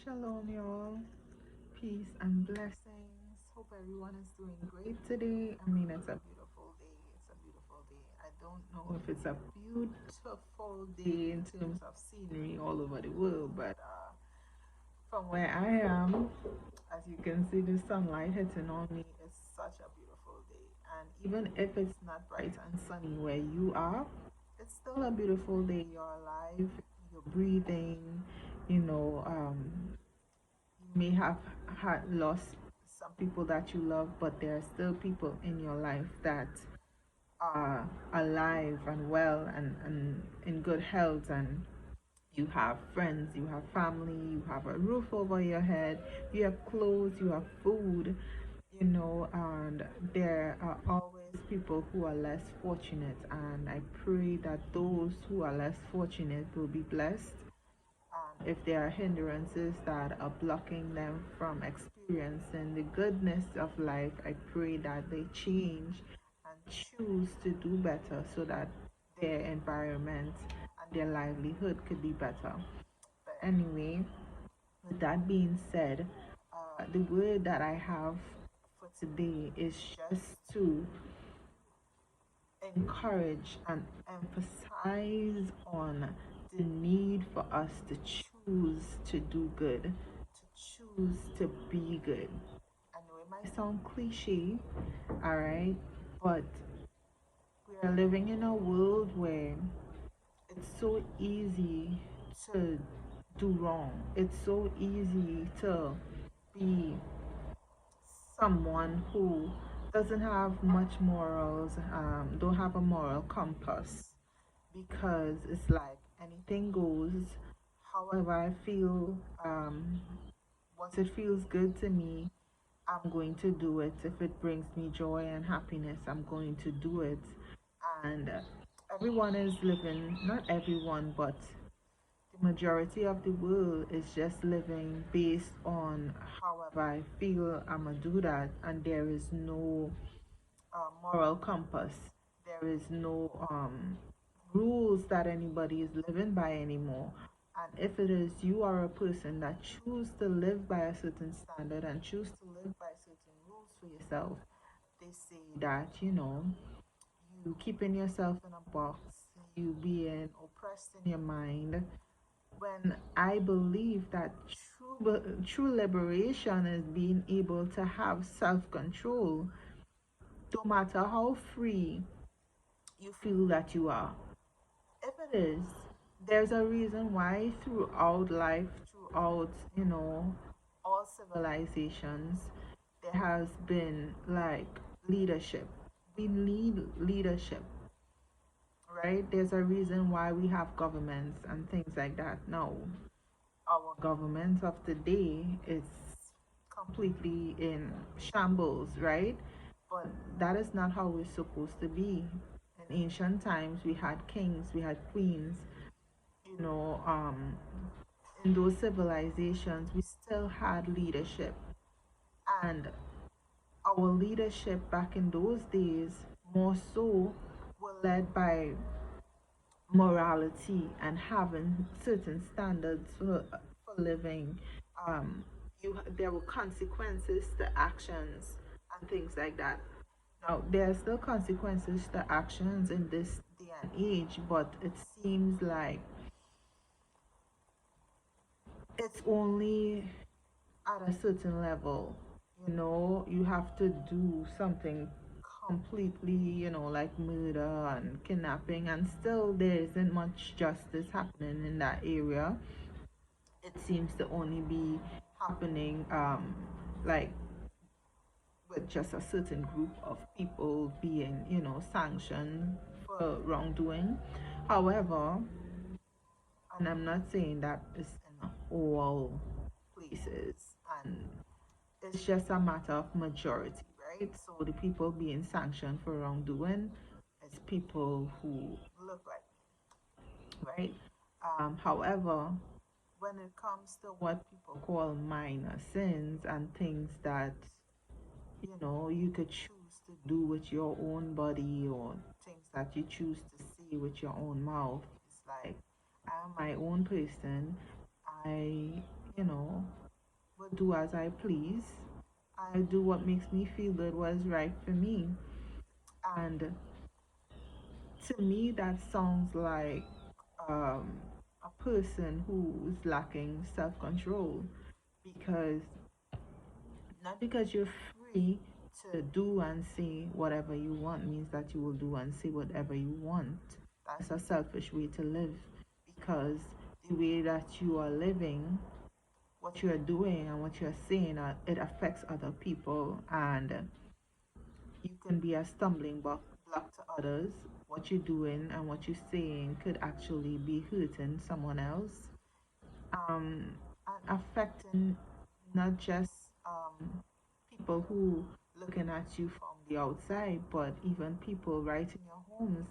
Shalom, y'all. Peace and blessings. Hope everyone is doing great today. I mean, it's a beautiful day. It's a beautiful day. I don't know if it's a beautiful day in terms of scenery all over the world, but from where I am, as you can see, the sunlight hitting on me. It's such a beautiful day. And even if it's not bright and sunny where you are, it's still a beautiful day. You're alive, you're breathing, you know. You may have had lost some people that you love, but there are still people in your life that are alive and well and in good health, and you have friends, you have family, you have a roof over your head, you have clothes, you have food, and there are always people who are less fortunate, and I pray that those who are less fortunate will be blessed. If there are hindrances that are blocking them from experiencing the goodness of life, I pray that they change and choose to do better so that their environment and their livelihood could be better. But anyway, with that being said, the word that I have for today is just to encourage and emphasize on the need for us to choose to do good, to choose to be good. I know it might sound cliche, all right, but we are living in a world where it's so easy to do wrong. It's so easy to be someone who doesn't have much morals, don't have a moral compass, because it's like anything goes. However, I feel, once it feels good to me, I'm going to do it. If it brings me joy and happiness, I'm going to do it. And everyone is living, not everyone, but the majority of the world is just living based on however I feel I'm gonna do that, and there is no moral compass. There is no rules that anybody is living by anymore. And if it is you are a person that choose to live by a certain standard and choose to live by certain rules for yourself, they say that you keeping yourself in a box, you being oppressed in your mind, when I believe that true liberation is being able to have self control, no matter how free you feel that you are. If it is, there's a reason why throughout life, throughout, all civilizations, there has been like leadership. We need leadership, right? There's a reason why we have governments and things like that. Now, our government of today is completely in shambles, right? But that is not how we're supposed to be. In ancient times, we had kings, we had queens, you know, um, in those civilizations, we still had leadership. And our leadership back in those days, more so, were led by morality and having certain standards for living. Um, there were consequences to actions and things like that. Now there are still consequences to actions in this day and age, but it seems like it's only at a certain level. You have to do something completely, like murder and kidnapping, and still there isn't much justice happening in that area. It seems to only be happening, like with just a certain group of people being, sanctioned for wrongdoing. However, and I'm not saying that it's in all places, and it's just a matter of majority, right? So the people being sanctioned for wrongdoing is people who look like me, right? However, when it comes to what people call minor sins and things that you could choose to do with your own body, or things that you choose to say with your own mouth, it's like I'm my own person. I you know, will do as I please. I do what makes me feel good, what is right for me. And to me, that sounds like um, a person who is lacking self control, because not because you're free to do and say whatever you want means that you will do and say whatever you want. That's a selfish way to live, because the way that you are living, what you're doing and what you're saying, it affects other people, and you can be a stumbling block to others. What you're doing and what you're saying could actually be hurting someone else, and affecting not just people who looking at you from the outside, but even people right in your homes,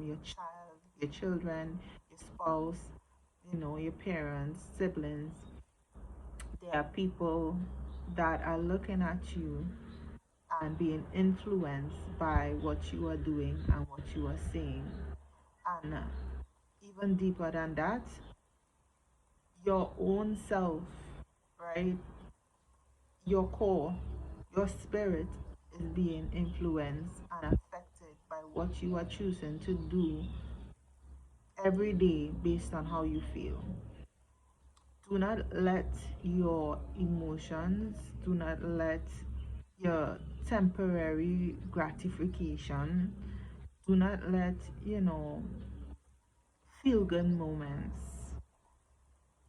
your child, your children, your spouse, your parents, siblings. There are people that are looking at you and being influenced by what you are doing and what you are saying. And even deeper than that, your own self, right? Your core, your spirit is being influenced and affected by what you are choosing to do every day based on how you feel. Do not let your emotions, do not let your temporary gratification, do not let, feel good moments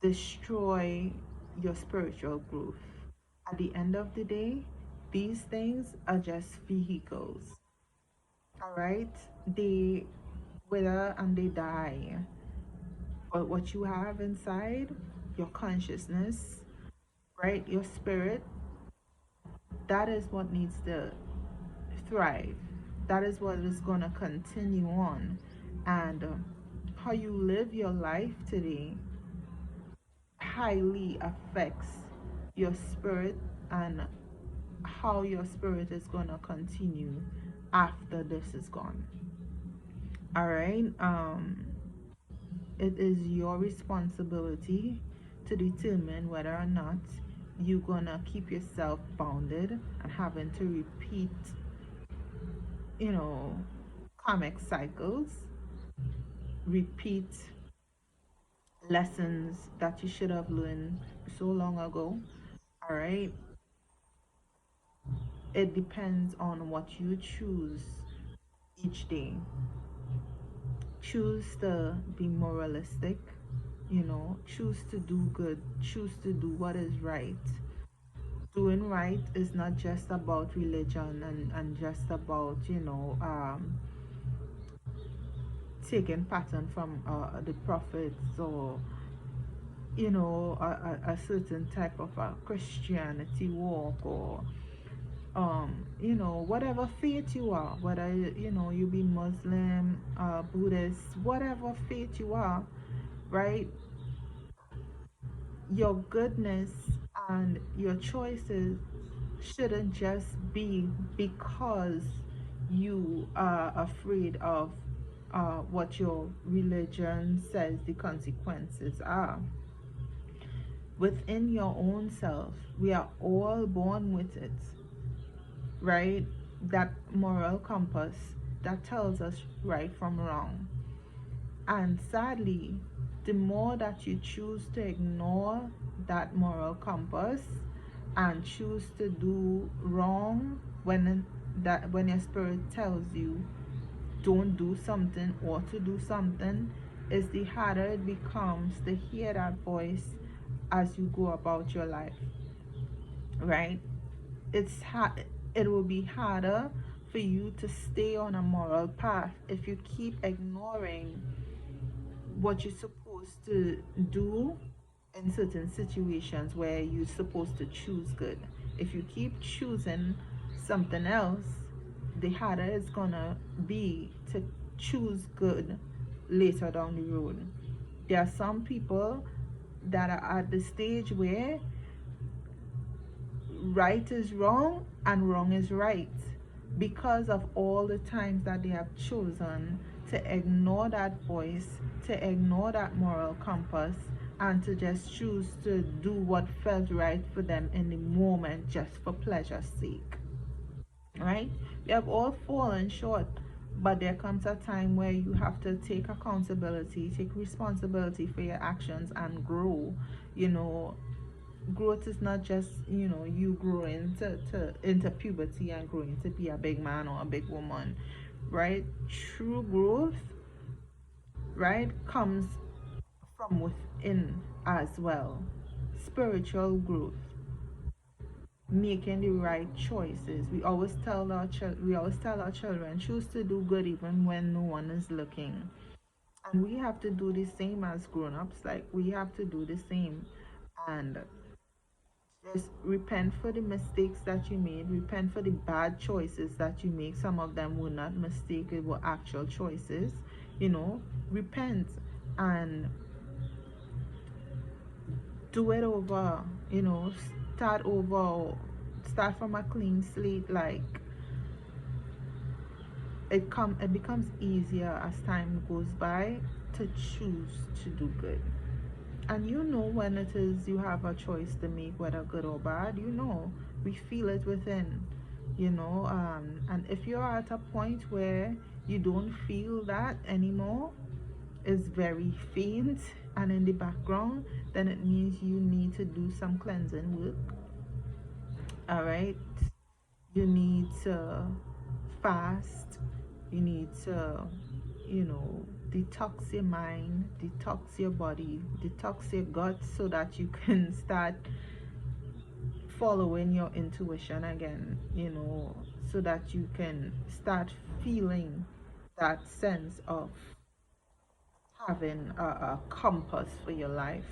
destroy your spiritual growth. At the end of the day, these things are just vehicles, all right? They wither and they die. But what you have inside, your consciousness, right? Your spirit, that is what needs to thrive. That is what is going to continue on. And how you live your life today highly affects your spirit and how your spirit is going to continue after this is gone. All right. It is your responsibility to determine whether or not you're going to keep yourself bounded and having to repeat, you know, karmic cycles, repeat lessons that you should have learned so long ago. All right. It depends on what you choose each day. Choose to be moralistic, choose to do good, choose to do what is right. Doing right is not just about religion and just about, taking pattern from the prophets, or a certain type of a Christianity walk, or whatever faith you are, whether you be Muslim, Buddhist, whatever faith you are, right? Your goodness and your choices shouldn't just be because you are afraid of what your religion says the consequences are. Within your own self, we are all born with it, right? That moral compass that tells us right from wrong. And sadly, the more that you choose to ignore that moral compass and choose to do wrong when your spirit tells you don't do something or to do something, is the harder it becomes to hear that voice as you go about your life, right? It will be harder for you to stay on a moral path if you keep ignoring what you're supposed to do in certain situations where you're supposed to choose good. If you keep choosing something else, the harder it's gonna be to choose good later down the road. There are some people that are at the stage where right is wrong and wrong is right, because of all the times that they have chosen to ignore that voice, to ignore that moral compass, and to just choose to do what felt right for them in the moment just for pleasure's sake, right? We have all fallen short, but there comes a time where you have to take accountability, take responsibility for your actions, and grow. You know, growth is not just, you growing into puberty and growing to be a big man or a big woman, right? True growth, right, comes from within as well. Spiritual growth, making the right choices. We always tell our children, choose to do good even when no one is looking. And we have to do the same as grown-ups. Like, we have to do the same, and just repent for the mistakes that you made, repent for the bad choices that you make. Some of them were not mistakes, it were actual choices. Repent and do it over, start over, start from a clean slate. Like, it becomes easier as time goes by to choose to do good. And when it is you have a choice to make, whether good or bad, we feel it within, and if you're at a point where you don't feel that anymore, is very faint and in the background, then it means you need to do some cleansing work. All right, you need to fast, you need to, detox your mind, detox your body, detox your gut, so that you can start following your intuition again, so that you can start feeling that sense of having a compass for your life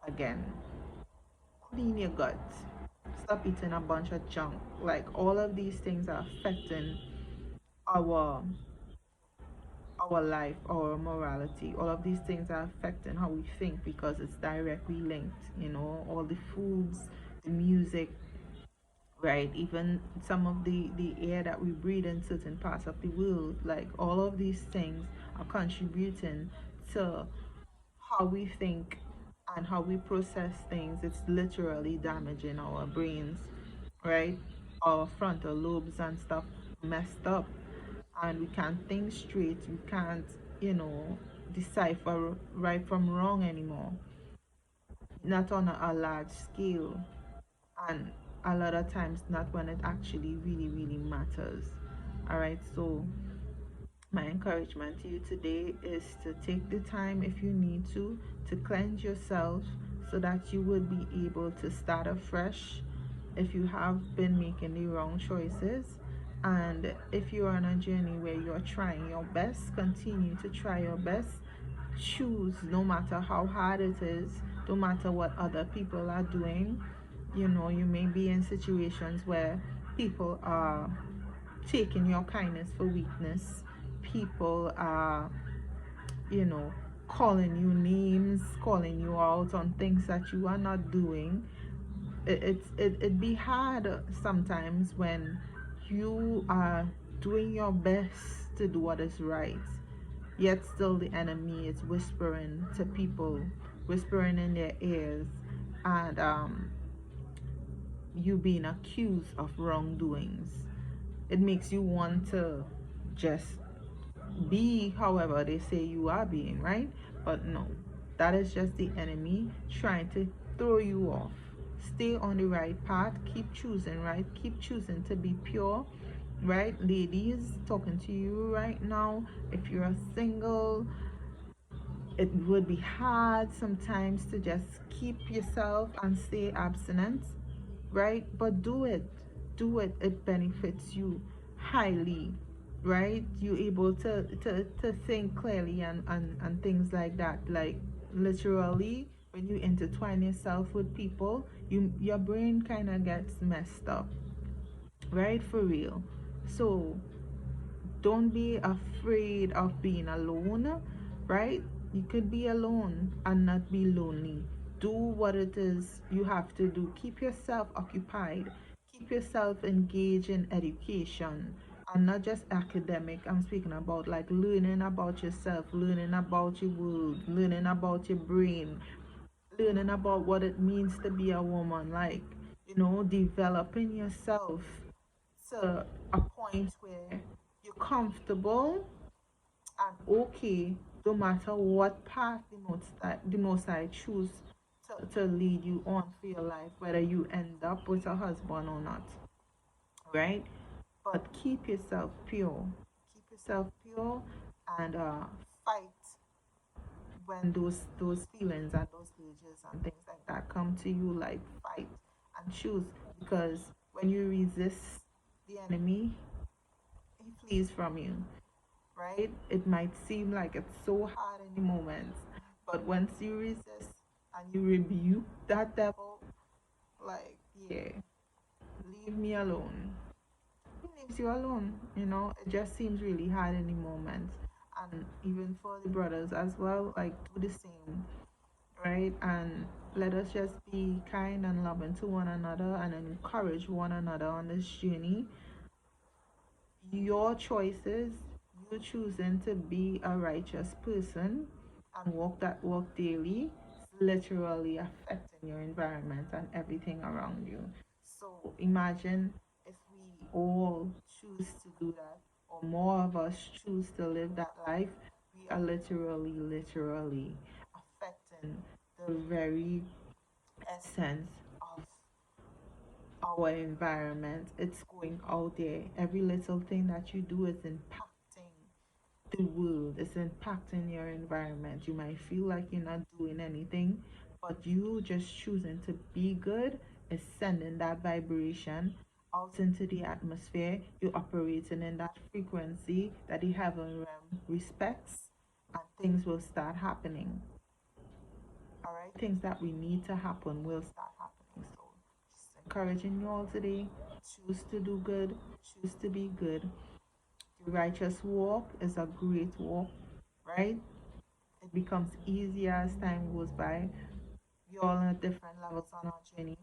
again. Clean your gut. Stop eating a bunch of junk. Like, all of these things are affecting our life, our morality. All of these things are affecting how we think, because it's directly linked. All the foods, the music, right? Even some of the air that we breathe in certain parts of the world. Like, all of these things are contributing to how we think and how we process things. It's literally damaging our brains, right? Our frontal lobes and stuff messed up, and we can't think straight. We can't, decipher right from wrong anymore. Not on a large scale, and a lot of times not when it actually really, really matters. All right, so my encouragement to you today is to take the time, if you need to cleanse yourself, so that you would be able to start afresh if you have been making the wrong choices. And if you're on a journey where you're trying your best, continue to try your best. Choose, no matter how hard it is, no matter what other people are doing. You may be in situations where people are taking your kindness for weakness. People are, you know, calling you names, calling you out on things that you are not doing. It'd be hard sometimes when you are doing your best to do what is right, yet still the enemy is whispering to people, whispering in their ears, and you being accused of wrongdoings. It makes you want to just be however they say you are being, right? But no, that is just the enemy trying to throw you off. Stay on the right path, keep choosing right, keep choosing to be pure, right? Ladies, talking to you right now, if you're single, it would be hard sometimes to just keep yourself and stay abstinent, right? But do it. It benefits you highly, right? You're able to think clearly, and things like that. Like, literally, when you intertwine yourself with people, your brain kind of gets messed up, right? For real. So don't be afraid of being alone, right? You could be alone and not be lonely. Do what it is you have to do. Keep yourself occupied. Keep yourself engaged in education, and not just academic. I'm speaking about like learning about yourself, learning about your world, learning about your brain, learning about what it means to be a woman, like, developing yourself to a point where you're comfortable and okay, no matter what path the most I choose to lead you on for your life, whether you end up with a husband or not, right? But keep yourself pure. Keep yourself pure and fight when those feelings and those urges and things like that come to you. Like, fight and choose, because when you resist the enemy, he flees from you, right? It might seem like it's so hard in the moments, but once you resist and you rebuke that devil, like, yeah, leave me alone. He leaves you alone. It just seems really hard in the moments. And even for the brothers as well, like, do the same, right? And let us just be kind and loving to one another and encourage one another on this journey. Your choices, you choosing to be a righteous person and walk that walk daily, is literally affecting your environment and everything around you. So imagine if we all choose to do that, or more of us choose to live that life, we are literally affecting the very essence of our environment. It's going out there. Every little thing that you do is impacting the world, it's impacting your environment. You might feel like you're not doing anything, but you just choosing to be good is sending that vibration out into the atmosphere. You're operating in that frequency that the heaven realm respects, and things will start happening. All right, things that we need to happen will start happening. So, just encouraging you all today, choose to do good, choose to be good. The righteous walk is a great walk, right? It becomes easier as time goes by. We're all at different levels on our journey,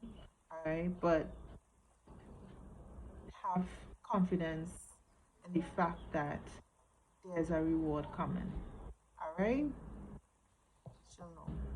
all right? But have confidence in the fact that there's a reward coming, all right? Shalom.